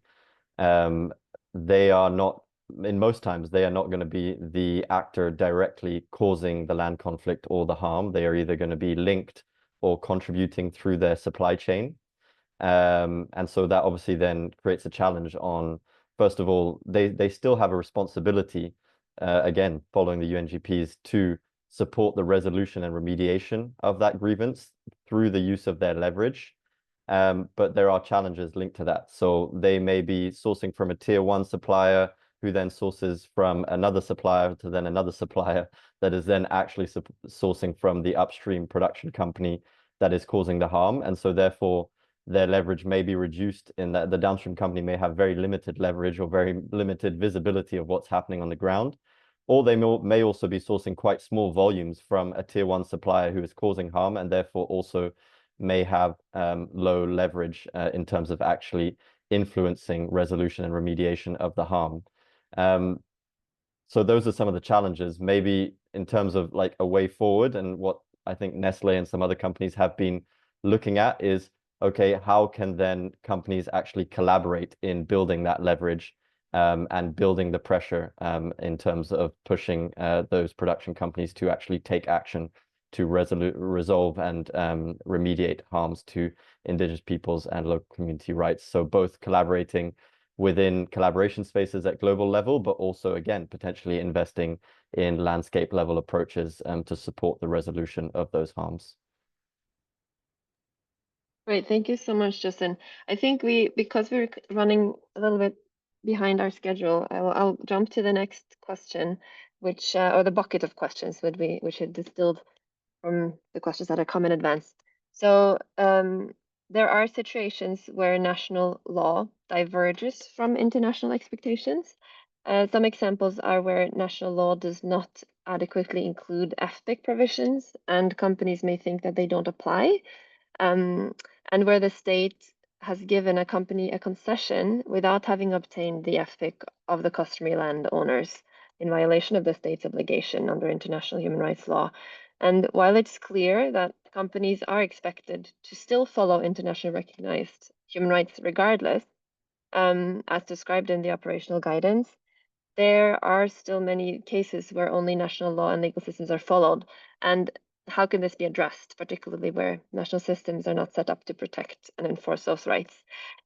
[SPEAKER 4] they are not, in most times, they are not going to be the actor directly causing the land conflict or the harm. They are either going to be linked or contributing through their supply chain. And so that obviously then creates a challenge on first of all, they still have a responsibility, again, following the UNGPs, to support the resolution and remediation of that grievance through the use of their leverage. But there are challenges linked to that. So they may be sourcing from a tier 1 supplier who then sources from another supplier to then another supplier that is then actually sourcing from the upstream production company that is causing the harm. And so therefore, their leverage may be reduced in that the downstream company may have very limited leverage or very limited visibility of what's happening on the ground. Or they may also be sourcing quite small volumes from a tier 1 supplier who is causing harm, and therefore also may have low leverage in terms of actually influencing resolution and remediation of the harm. So those are some of the challenges, maybe in terms of like a way forward. And what I think Nestle and some other companies have been looking at is, okay, how can then companies actually collaborate in building that leverage and building the pressure in terms of pushing those production companies to actually take action to resolve and remediate harms to Indigenous peoples and local community rights. So both collaborating within collaboration spaces at global level, but also, again, potentially investing in landscape level approaches to support the resolution of those harms.
[SPEAKER 1] Great, thank you so much, Justin. I think because we're running a little bit behind our schedule, I'll jump to the next question, which or the bucket of questions which had distilled from the questions that have come in advance. So there are situations where national law diverges from international expectations. Some examples are where national law does not adequately include FPIC provisions, and companies may think that they don't apply. And where the state has given a company a concession without having obtained the FPIC of the customary landowners in violation of the state's obligation under international human rights law. And while it's clear that companies are expected to still follow internationally recognized human rights regardless, as described in the operational guidance, there are still many cases where only national law and legal systems are followed. And how can this be addressed, particularly where national systems are not set up to protect and enforce those rights?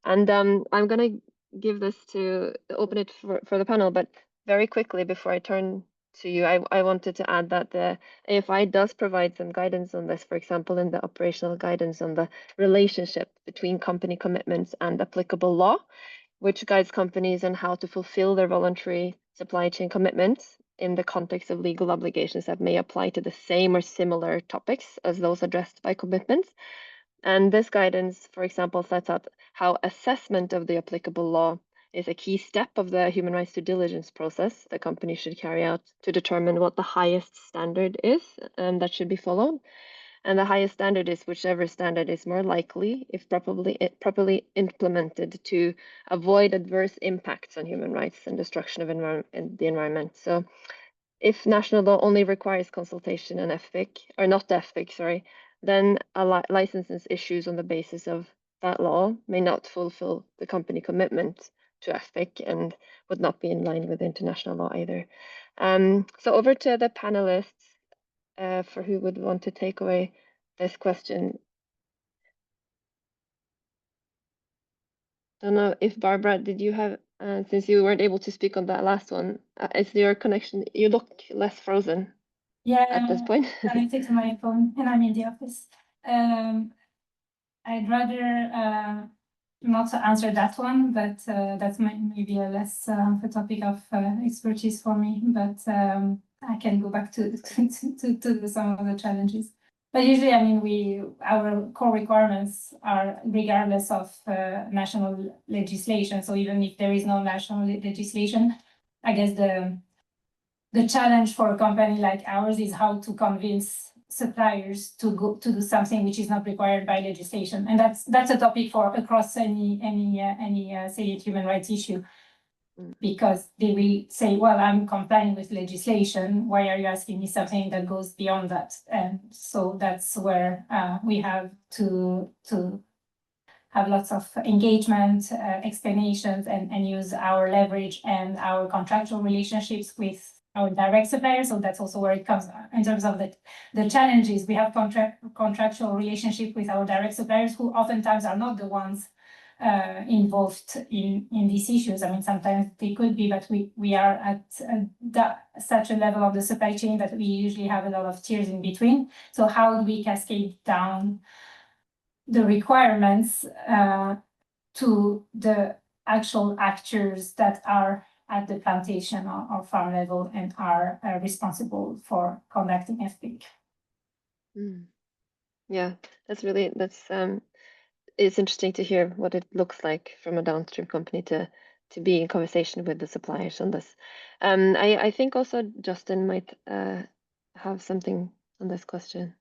[SPEAKER 1] And I'm going to open it for the panel, but very quickly before I turn to you, I wanted to add that the AFI does provide some guidance on this, for example, in the operational guidance on the relationship between company commitments and applicable law, which guides companies on how to fulfill their voluntary supply chain commitments in the context of legal obligations that may apply to the same or similar topics as those addressed by commitments. And this guidance, for example, sets out how assessment of the applicable law is a key step of the human rights due diligence process the company should carry out to determine what the highest standard is that should be followed. And the highest standard is whichever standard is more likely, if properly implemented, to avoid adverse impacts on human rights and destruction of the environment. So if national law only requires consultation and FPIC, or not FPIC, sorry, then a license issues on the basis of that law may not fulfill the company commitment to FPIC and would not be in line with international law either. So over to the panelists for who would want to take away this question. Don't know if Barbara, did you have, since you weren't able to speak on that last one, is your connection, you look less frozen at this point?
[SPEAKER 3] Connected to my phone and I'm in the office. I'd rather not answer that one, but that's maybe a less a topic of expertise for me, but I can go back to some of the challenges. But usually, I mean, our core requirements are regardless of national legislation. So even if there is no national legislation, I guess the challenge for a company like ours is how to convince suppliers to do something which is not required by legislation, and that's a topic for across any salient human rights issue, because they will say, well, I'm complying with legislation, why are you asking me something that goes beyond that? And so that's where we have to have lots of engagement, explanations, and use our leverage and our contractual relationships with our direct suppliers. So that's also where it comes in terms of the challenges. We have contractual relationship with our direct suppliers who oftentimes are not the ones involved in these issues. I mean, sometimes they could be, but we are at such a level of the supply chain that we usually have a lot of tiers in between. So how do we cascade down the requirements to the actual actors that are at the plantation or farm level and are responsible for conducting FPIC?
[SPEAKER 1] Yeah, it's interesting to hear what it looks like from a downstream company to be in conversation with the suppliers on this. I think also Justin might have something on this question.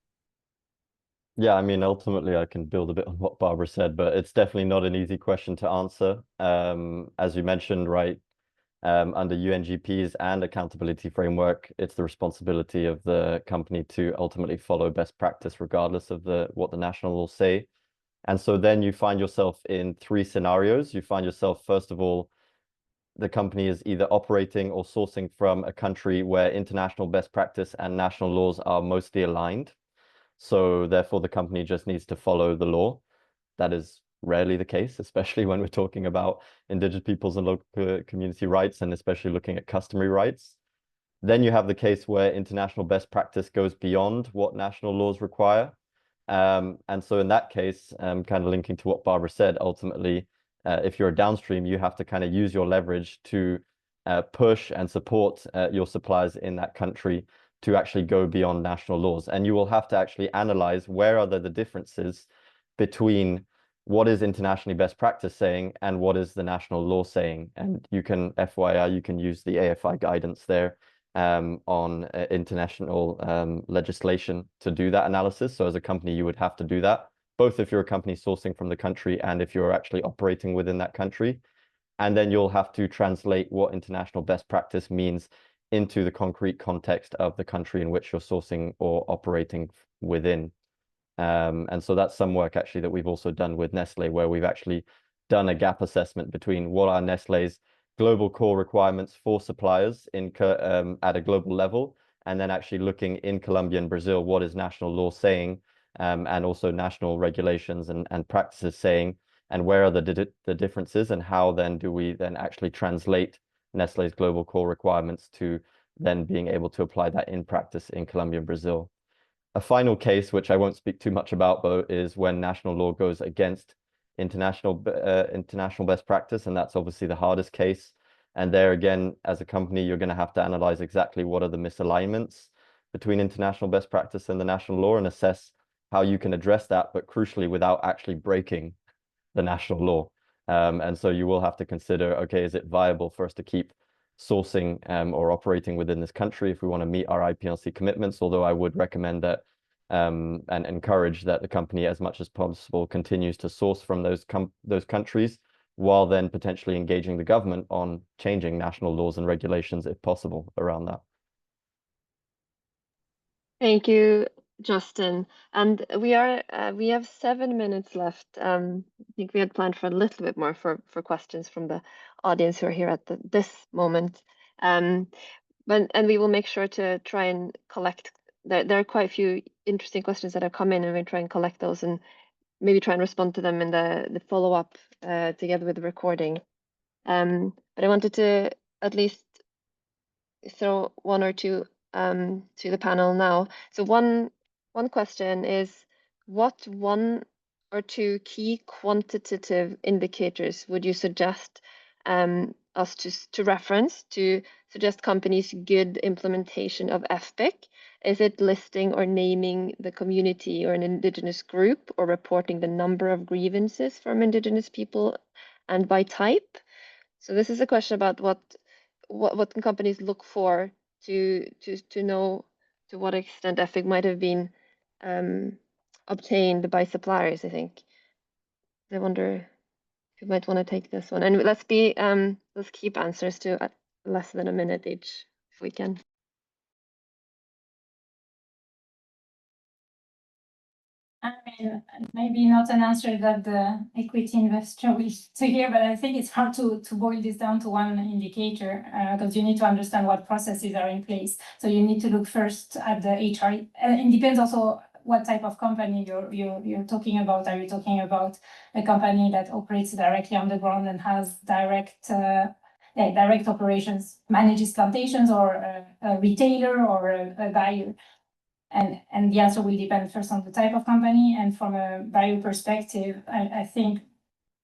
[SPEAKER 4] Yeah, I mean, ultimately, I can build a bit on what Barbara said, but it's definitely not an easy question to answer. As you mentioned, right, under UNGPs and accountability framework, it's the responsibility of the company to ultimately follow best practice, regardless of what the national laws say. And so then you find yourself in three scenarios. You find yourself, first of all, the company is either operating or sourcing from a country where international best practice and national laws are mostly aligned. So therefore, the company just needs to follow the law. That is rarely the case, especially when we're talking about Indigenous peoples and local community rights, and especially looking at customary rights. Then you have the case where international best practice goes beyond what national laws require. And so in that case, kind of linking to what Barbara said, ultimately, if you're a downstream, you have to kind of use your leverage to push and support your suppliers in that country to actually go beyond national laws. And you will have to actually analyze where are the differences between what is internationally best practice saying and what is the national law saying. And you can, FYI, you can use the AFI guidance there on international legislation to do that analysis. So as a company, you would have to do that, both if you're a company sourcing from the country and if you're actually operating within that country. And then you'll have to translate what international best practice means into the concrete context of the country in which you're sourcing or operating within. And so that's some work actually that we've also done with Nestle, where we've actually done a gap assessment between what are Nestle's global core requirements for suppliers at a global level, and then actually looking in Colombia and Brazil, what is national law saying, and also national regulations and practices saying, and where are the differences, and how then do we then actually translate Nestle's global core requirements to then being able to apply that in practice in Colombia and Brazil. A final case, which I won't speak too much about, though, is when national law goes against international best practice, and that's obviously the hardest case. And there again, as a company, you're going to have to analyze exactly what are the misalignments between international best practice and the national law and assess how you can address that, but crucially without actually breaking the national law. And so you will have to consider, okay, is it viable for us to keep sourcing or operating within this country if we want to meet our IPLC commitments? Although I would recommend that and encourage that the company, as much as possible, continues to source from those countries, while then potentially engaging the government on changing national laws and regulations if possible around that.
[SPEAKER 1] Thank you, Justin. And we have 7 minutes left. I think we had planned for a little bit more for questions from the audience who are here at this moment. And we will make sure to try and collect. There are quite a few interesting questions that have come in, and we try and collect those and maybe try and respond to them in the follow-up together with the recording. But I wanted to at least throw one or two to the panel now. So one question is, what one or two key quantitative indicators would you suggest us to reference to suggest companies' good implementation of FPIC? Is it listing or naming the community or an Indigenous group, or reporting the number of grievances from Indigenous people and by type? So this is a question about what can companies look for to know to what extent FPIC might have been obtained by suppliers, I think. I wonder if you might want to take this one. And let's keep answers to less than a minute each, if we can.
[SPEAKER 3] I mean, maybe not an answer that the equity investor wishes to hear, but I think it's hard to boil this down to one indicator, because you need to understand what processes are in place. So you need to look first at the HR. It depends also what type of company you're talking about. Are you talking about a company that operates directly on the ground and has direct operations, manages plantations, or a retailer or a buyer? And the answer will depend first on the type of company. And from a buyer perspective, I think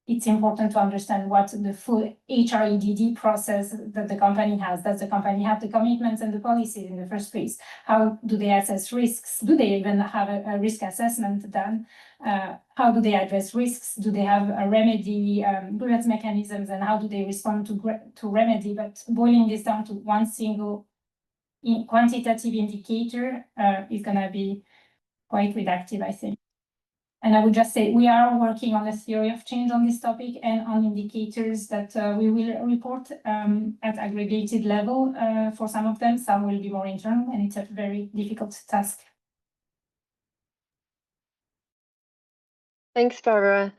[SPEAKER 3] it's important to understand what the full HREDD process that the company has. Does the company have the commitments and the policies in the first place? How do they assess risks? Do they even have a risk assessment done? How do they address risks? Do they have a remedy, grievance mechanisms, and how do they respond to remedy? But boiling this down to one single quantitative indicator is going to be quite reductive, I think. And I would just say we are working on a theory of change on this topic and on indicators that we will report at aggregated level for some of them. Some will be more internal, and it's a very difficult task.
[SPEAKER 1] Thanks, Barbara.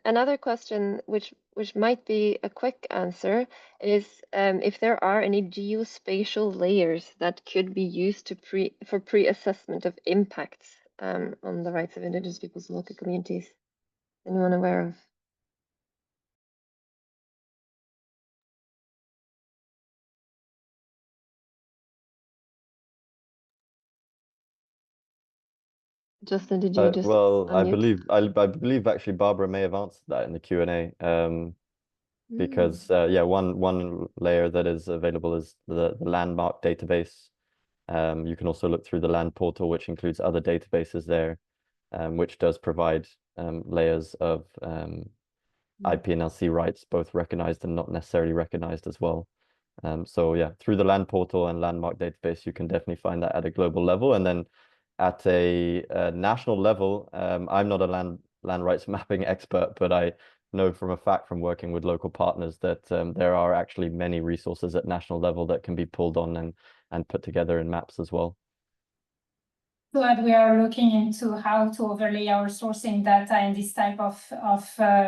[SPEAKER 1] Another question, which might be a quick answer, is if there are any geospatial layers that could be used for pre-assessment of impacts on the rights of Indigenous peoples and local communities. Anyone aware of? Justin, did you just
[SPEAKER 4] well,
[SPEAKER 1] unmute?
[SPEAKER 4] I believe actually Barbara may have answered that in the Q&A. Because yeah, one layer that is available is the landmark database. You can also look through the land portal, which includes other databases there, which does provide layers of IP&LC rights, both recognized and not necessarily recognized as well. So yeah, through the land portal and landmark database, you can definitely find that at a global level. And then at a national level, I'm not a land rights mapping expert, but I know from a fact from working with local partners that there are actually many resources at national level that can be pulled on and put together in maps as well.
[SPEAKER 3] So that we are looking into how to overlay our sourcing data and this type of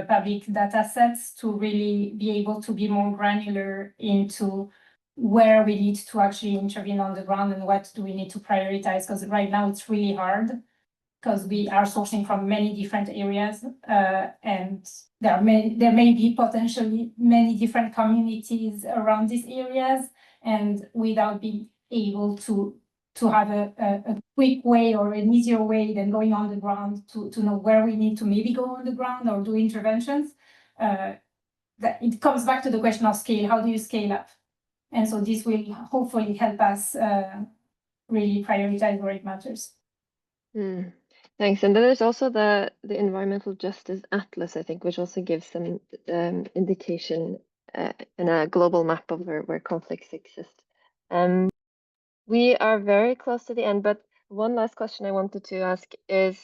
[SPEAKER 3] public data sets to really be able to be more granular into where we need to actually intervene on the ground and what do we need to prioritize. Because right now it's really hard because we are sourcing from many different areas and there may be potentially many different communities around these areas, and without being able to have a quick way or an easier way than going on the ground to know where we need to maybe go on the ground or do interventions, that it comes back to the question of scale. How do you scale up? And so this will hopefully help us really prioritize where it matters.
[SPEAKER 1] Thanks. And then there's also the Environmental Justice Atlas, I think, which also gives some indication in a global map of where conflicts exist. We are very close to the end, but one last question I wanted to ask is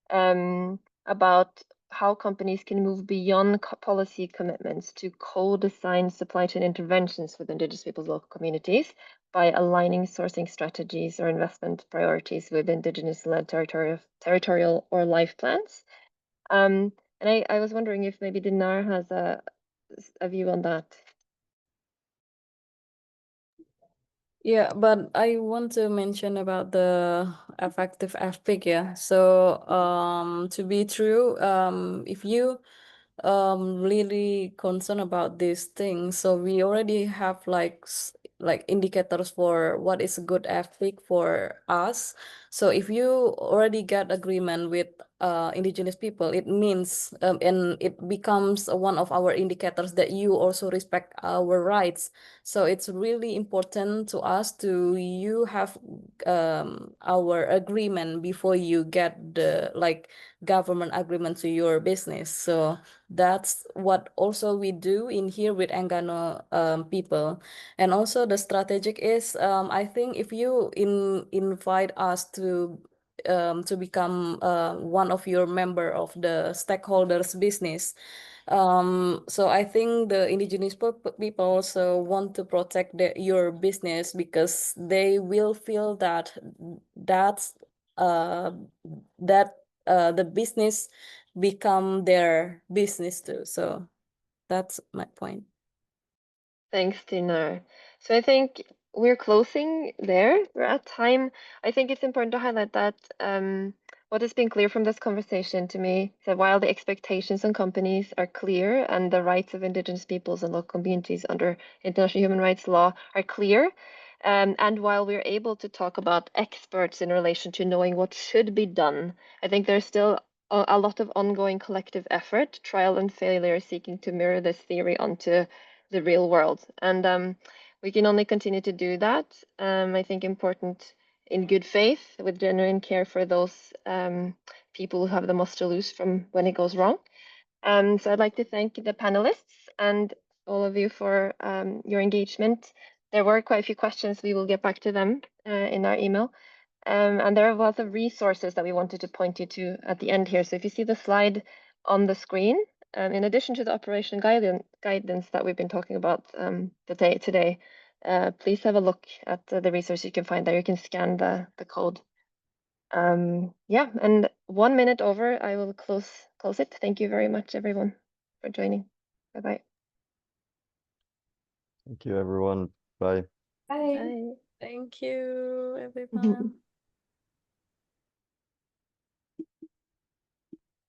[SPEAKER 1] about how companies can move beyond policy commitments to co-design supply chain interventions with Indigenous peoples' local communities by aligning sourcing strategies or investment priorities with Indigenous-led territorial or life plans. And I was wondering if maybe Dinar has a view on that.
[SPEAKER 2] Yeah, but I want to mention about the effective FPIC, yeah. So to be true, if you really concerned about these things, so we already have like indicators for what is a good FPIC for us. So if you already get agreement with Indigenous people, it means and it becomes one of our indicators that you also respect our rights. So it's really important to us to you have our agreement before you get the government agreement to your business. So that's what also we do in here with Engano people. And also the strategic is I think if you invite us to become one of your member of the stakeholders business, so I think the Indigenous people also want to protect your business because they will feel that the business become their business too. So that's my point.
[SPEAKER 1] Thanks, Dinar. So I think we're closing there. We're at time. I think it's important to highlight that what has been clear from this conversation to me is that while the expectations on companies are clear and the rights of Indigenous peoples and local communities under international human rights law are clear, and while we're able to talk about experts in relation to knowing what should be done, I think there's still a lot of ongoing collective effort, trial and failure, seeking to mirror this theory onto the real world. And we can only continue to do that. I think important in good faith with genuine care for those people who have the most to lose from when it goes wrong. So I'd like to thank the panelists and all of you for your engagement. There were quite a few questions. We will get back to them in our email. And there are lots of resources that we wanted to point you to at the end here. So if you see the slide on the screen, in addition to the operation guidance that we've been talking about today, please have a look at the resource you can find there. You can scan the code. Yeah, and 1 minute over, I will close it. Thank you very much, everyone, for joining. Bye-bye.
[SPEAKER 4] Thank you, everyone. Bye.
[SPEAKER 3] Bye.
[SPEAKER 1] Bye.
[SPEAKER 2] Thank you, everyone.